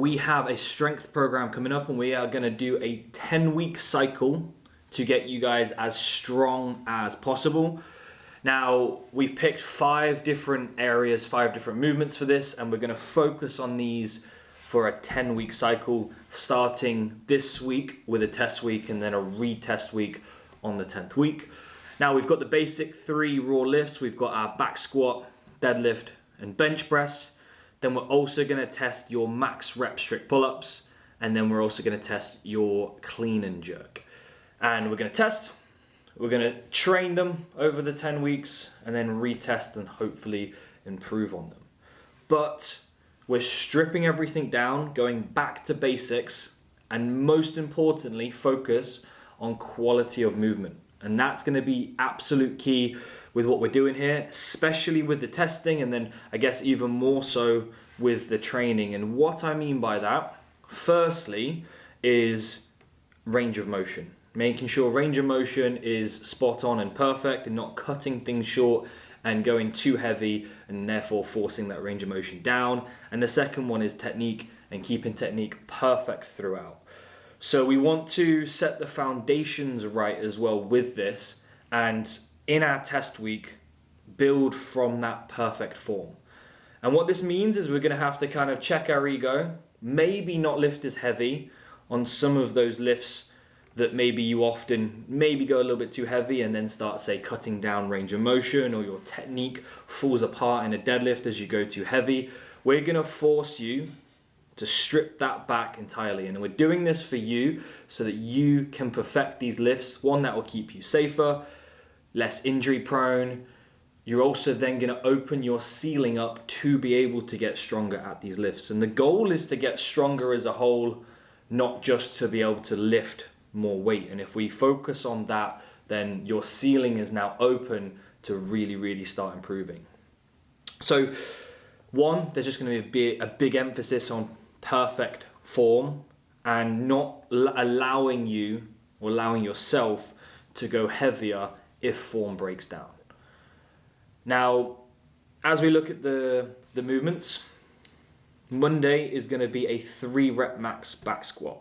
we have a strength program coming up, and we are going to do a 10-week cycle to get you guys as strong as possible. Now, we've picked 5 different areas, 5 different movements for this, and we're going to focus on these for a 10-week cycle, starting this week with a test week and then a retest week on the 10th week. Now, we've got the basic 3 raw lifts. We've got our back squat, deadlift, and bench press. Then we're also going to test your max rep strict pull-ups, and then we're also going to test your clean and jerk. And we're going to train them over the 10 weeks and then retest and hopefully improve on them. But we're stripping everything down, going back to basics, and most importantly, focus on quality of movement. And that's going to be absolute key with what we're doing here, especially with the testing, and then I guess even more so with the training. And what I mean by that, firstly, is range of motion. Making sure range of motion is spot on and perfect and not cutting things short and going too heavy and therefore forcing that range of motion down. And the second one is technique and keeping technique perfect throughout. So we want to set the foundations right as well with this, and in our test week, build from that perfect form. And what this means is we're going to have to kind of check our ego, maybe not lift as heavy on some of those lifts that maybe you often go a little bit too heavy and then start, say, cutting down range of motion, or your technique falls apart in a deadlift as you go too heavy. We're going to force you to strip that back entirely. And we're doing this for you so that you can perfect these lifts, one that will keep you safer, less injury prone. You're also then going to open your ceiling up to be able to get stronger at these lifts. And the goal is to get stronger as a whole, not just to be able to lift more weight. And if we focus on that, then your ceiling is now open to really, really start improving. So one, there's just going to be a big emphasis on perfect form and not allowing you or allowing yourself to go heavier if form breaks down. Now, as we look at the movements, Monday is going to be a 3 rep max back squat.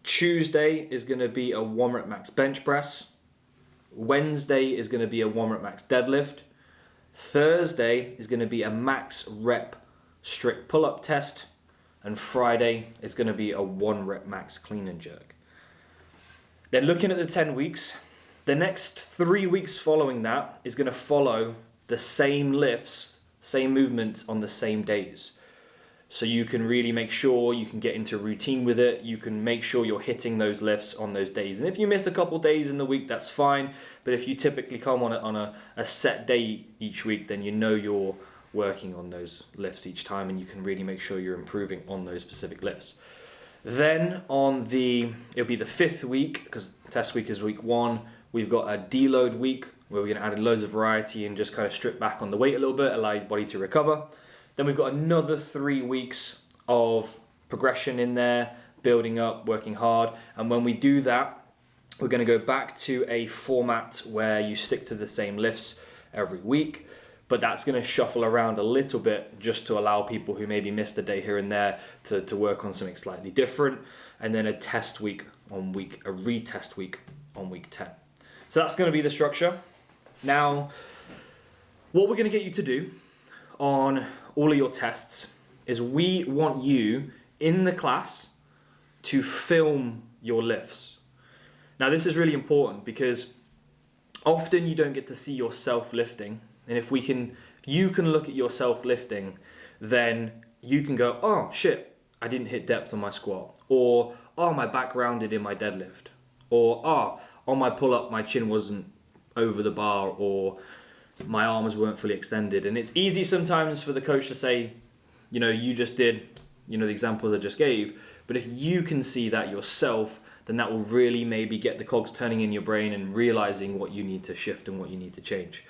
Tuesday is going to be a 1 rep max bench press. Wednesday is going to be a 1 rep max deadlift. Thursday is going to be a max rep strict pull-up test. And Friday is going to be a 1 rep max clean and jerk. Then looking at the 10 weeks, the next 3 weeks following that is going to follow the same lifts, same movements on the same days. So you can really make sure you can get into routine with it. You can make sure you're hitting those lifts on those days. And if you miss a couple days in the week, that's fine. But if you typically come on a set day each week, then you know you're working on those lifts each time, and you can really make sure you're improving on those specific lifts. Then it'll be the 5th week, because test week is week 1. We've got a deload week where we're going to add loads of variety and just kind of strip back on the weight a little bit, allow your body to recover. Then we've got another 3 weeks of progression in there, building up, working hard. And when we do that, we're going to go back to a format where you stick to the same lifts every week. But that's going to shuffle around a little bit just to allow people who maybe missed a day here and there to work on something slightly different. And then a retest week on week 10. So that's going to be the structure. Now, what we're going to get you to do on all of your tests is we want you in the class to film your lifts. Now, this is really important because often you don't get to see yourself lifting. And if you can look at yourself lifting, then you can go, oh shit, I didn't hit depth on my squat. Or, oh, my back rounded in my deadlift. Or, oh, on my pull-up, my chin wasn't over the bar, or my arms weren't fully extended. And it's easy sometimes for the coach to say, you just did, the examples I just gave. But if you can see that yourself, then that will really maybe get the cogs turning in your brain and realizing what you need to shift and what you need to change.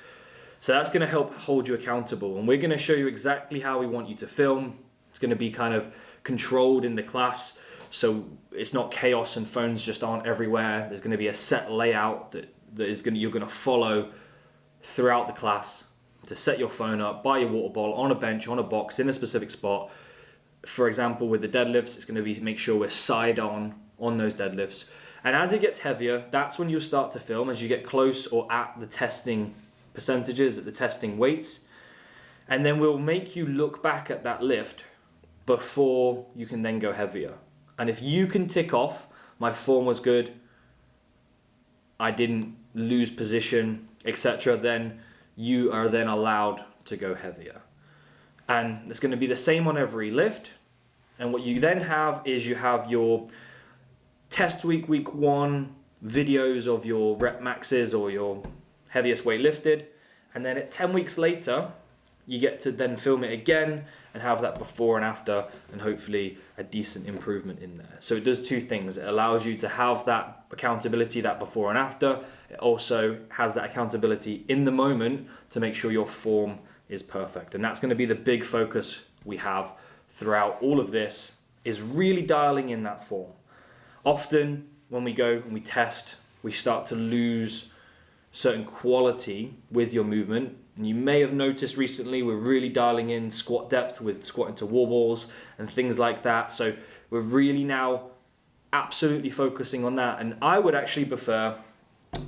So that's going to help hold you accountable. And we're going to show you exactly how we want you to film. It's going to be kind of controlled in the class. So it's not chaos and phones just aren't everywhere. There's going to be a set layout that you're going to follow throughout the class to set your phone up by your water bottle on a bench, on a box, in a specific spot. For example, with the deadlifts, it's going to be make sure we're side on those deadlifts. And as it gets heavier, that's when you'll start to film as you get close or at the testing percentages, at the testing weights. And then we'll make you look back at that lift before you can then go heavier. And if you can tick off, my form was good, I didn't lose position, etc., then you are then allowed to go heavier. And it's going to be the same on every lift. And what you then have is you have your test week 1 videos of your rep maxes or your heaviest weight lifted. And then at 10 weeks later, you get to then film it again and have that before and after, and hopefully a decent improvement in there. So it does two things. It allows you to have that accountability, that before and after. It also has that accountability in the moment to make sure your form is perfect. And that's going to be the big focus we have throughout all of this, is really dialing in that form. Often when we go and we test, we start to lose certain quality with your movement. And you may have noticed recently we're really dialing in squat depth with squatting to wall balls and things like that. So we're really now absolutely focusing on that. And I would actually prefer,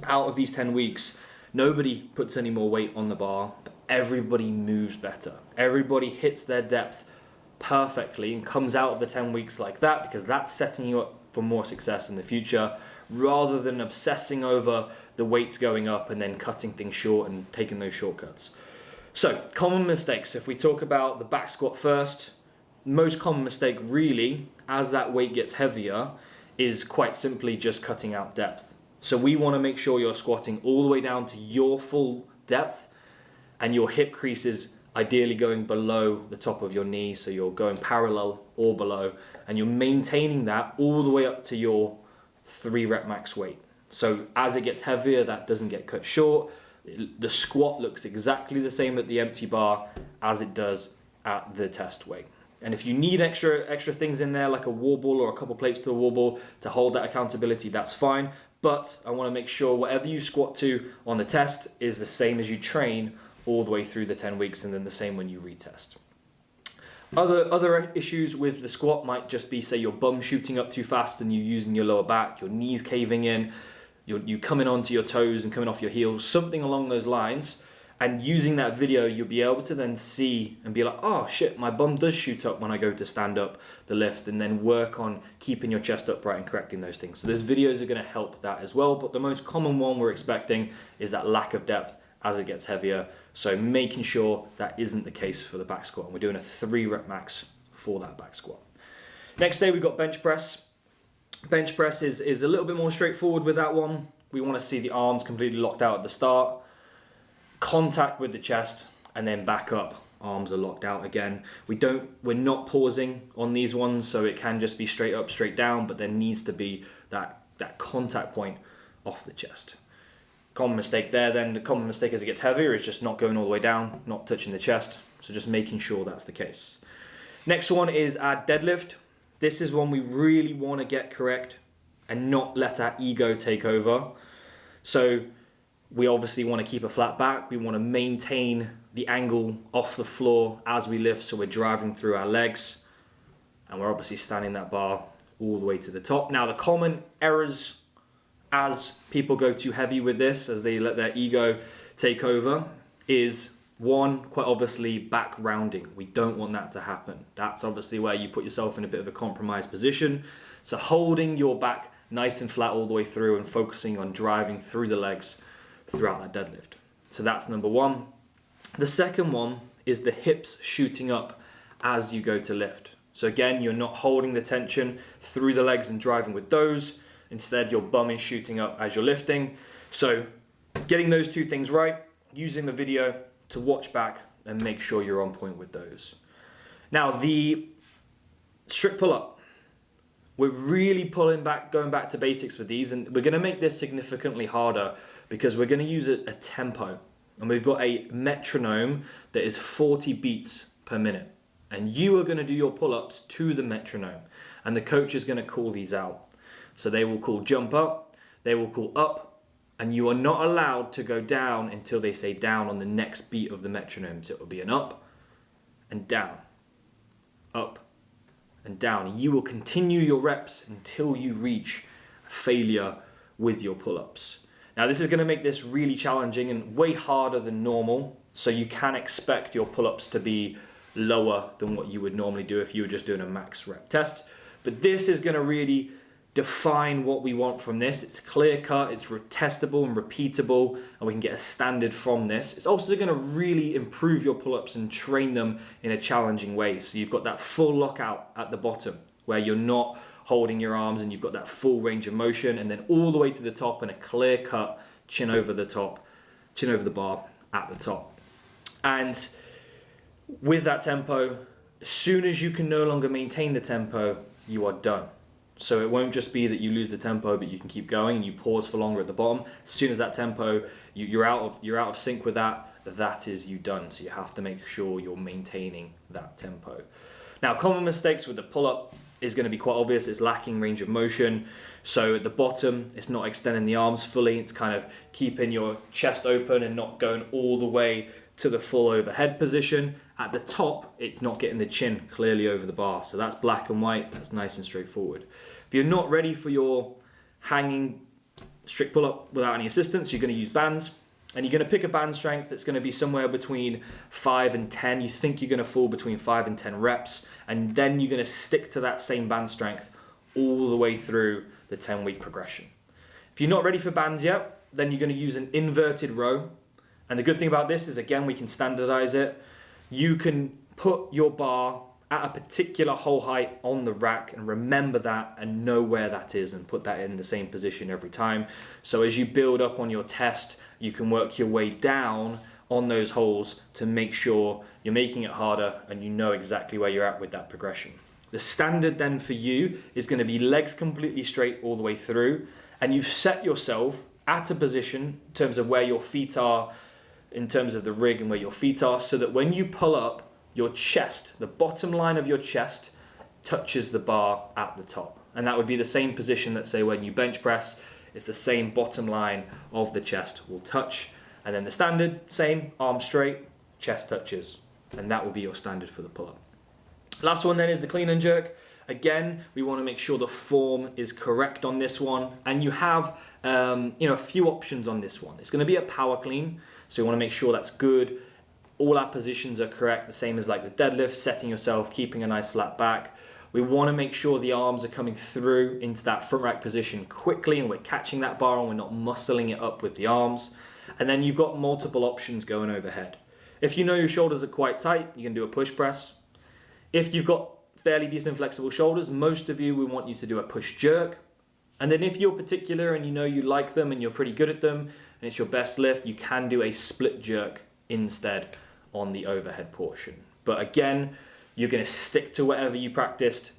out of these 10 weeks, nobody puts any more weight on the bar, but everybody moves better. Everybody hits their depth perfectly and comes out of the 10 weeks like that, because that's setting you up for more success in the future, rather than obsessing over the weights going up and then cutting things short and taking those shortcuts. So, common mistakes. If we talk about the back squat first, most common mistake really, as that weight gets heavier, is quite simply just cutting out depth. So we want to make sure you're squatting all the way down to your full depth, and your hip crease is ideally going below the top of your knee, so you're going parallel or below, and you're maintaining that all the way up to your 3 rep max weight. So as it gets heavier, that doesn't get cut short. The squat looks exactly the same at the empty bar as it does at the test weight. And if you need extra things in there, like a wall ball or a couple plates to a wall ball to hold that accountability, that's fine. But I want to make sure whatever you squat to on the test is the same as you train all the way through the 10 weeks, and then the same when you retest. Other issues with the squat might just be, say, your bum shooting up too fast and you using your lower back, your knees caving in, you coming onto your toes and coming off your heels, something along those lines. And using that video, you'll be able to then see and be like, oh shit, my bum does shoot up when I go to stand up the lift, and then work on keeping your chest upright and correcting those things. So those videos are going to help that as well. But the most common one we're expecting is that lack of depth as it gets heavier. So making sure that isn't the case for the back squat. And we're doing a 3 rep max for that back squat. Next day, we've got bench press. Bench press is a little bit more straightforward with that one. We want to see the arms completely locked out at the start, contact with the chest, and then back up. Arms are locked out again. We're not pausing on these ones, so it can just be straight up, straight down, but there needs to be that contact point off the chest. Common mistake there then, the common mistake as it gets heavier is just not going all the way down, not touching the chest. So just making sure that's the case. Next one is our deadlift. This is one we really want to get correct and not let our ego take over. So we obviously want to keep a flat back. We want to maintain the angle off the floor as we lift, so we're driving through our legs. And we're obviously standing that bar all the way to the top. Now, the common errors as people go too heavy with this, as they let their ego take over, is one, quite obviously, back rounding. We don't want that to happen. That's obviously where you put yourself in a bit of a compromised position. So holding your back nice and flat all the way through and focusing on driving through the legs throughout that deadlift. So that's number one. The second one is the hips shooting up as you go to lift. So again, you're not holding the tension through the legs and driving with those. Instead, your bum is shooting up as you're lifting. So getting those two things right, using the video to watch back and make sure you're on point with those. Now, the strict pull-up. We're really going back to basics with these, and we're going to make this significantly harder because we're going to use a tempo. And we've got a metronome that is 40 beats per minute. And you are going to do your pull-ups to the metronome. And the coach is going to call these out. So they will call jump up, they will call up, and you are not allowed to go down until they say down on the next beat of the metronome. So it will be an up and down, up and down. And you will continue your reps until you reach failure with your pull-ups. Now this is going to make this really challenging and way harder than normal, so you can expect your pull-ups to be lower than what you would normally do if you were just doing a max rep test. But this is going to really define what we want from this. It's clear cut, it's testable and repeatable, and we can get a standard from this. It's also going to really improve your pull-ups and train them in a challenging way. So you've got that full lockout at the bottom where you're not holding your arms and you've got that full range of motion, and then all the way to the top and a clear cut chin over the top, chin over the bar at the top. And with that tempo, as soon as you can no longer maintain the tempo, you are done. So it won't just be that you lose the tempo, but you can keep going and you pause for longer at the bottom. As soon as that tempo, you're out of sync with that, that is you done. So you have to make sure you're maintaining that tempo. Now, common mistakes with the pull-up is going to be quite obvious. It's lacking range of motion. So at the bottom, it's not extending the arms fully. It's kind of keeping your chest open and not going all the way to the full overhead position. At the top, it's not getting the chin clearly over the bar. So that's black and white. That's nice and straightforward. If you're not ready for your hanging strict pull-up without any assistance, you're going to use bands. And you're going to pick a band strength that's going to be somewhere between 5 and 10. You think you're going to fall between 5 and 10 reps. And then you're going to stick to that same band strength all the way through the 10-week progression. If you're not ready for bands yet, then you're going to use an inverted row. And the good thing about this is, again, we can standardize it. You can put your bar at a particular hole height on the rack and remember that and know where that is and put that in the same position every time. So as you build up on your test, you can work your way down on those holes to make sure you're making it harder and you know exactly where you're at with that progression. The standard then for you is going to be legs completely straight all the way through, and you've set yourself at a position in terms of where your feet are, in terms of the rig and where your feet are, so that when you pull up, your chest, the bottom line of your chest, touches the bar at the top. And that would be the same position that, say, when you bench press, it's the same bottom line of the chest will touch. And then the standard, same, arm straight, chest touches. And that will be your standard for the pull-up. Last one then is the clean and jerk. Again, we want to make sure the form is correct on this one. And you have a few options on this one. It's going to be a power clean, so you want to make sure that's good. All our positions are correct, the same as like the deadlift, setting yourself, keeping a nice flat back. We want to make sure the arms are coming through into that front rack position quickly and we're catching that bar and we're not muscling it up with the arms. And then you've got multiple options going overhead. If you know your shoulders are quite tight, you can do a push press. If you've got fairly decent flexible shoulders, most of you, we want you to do a push jerk. And then if you're particular and you know you like them and you're pretty good at them and it's your best lift, you can do a split jerk instead on the overhead portion. But again, you're going to stick to whatever you practiced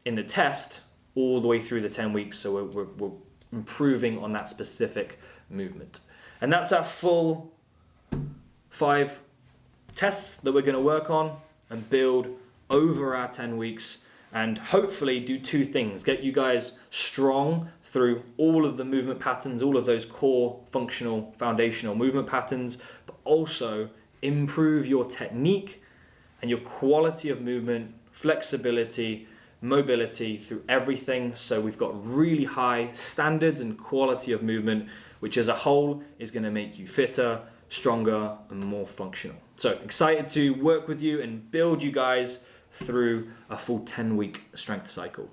in the test all the way through the 10 weeks. So we're improving on that specific movement. And that's our full 5 tests that we're going to work on and build over our 10 weeks, and hopefully do 2 things: get you guys strong through all of the movement patterns, all of those core functional foundational movement patterns, but also improve your technique and your quality of movement, flexibility, mobility through everything. So we've got really high standards and quality of movement, which as a whole is going to make you fitter, stronger, and more functional. So excited to work with you and build you guys through a full 10-week strength cycle.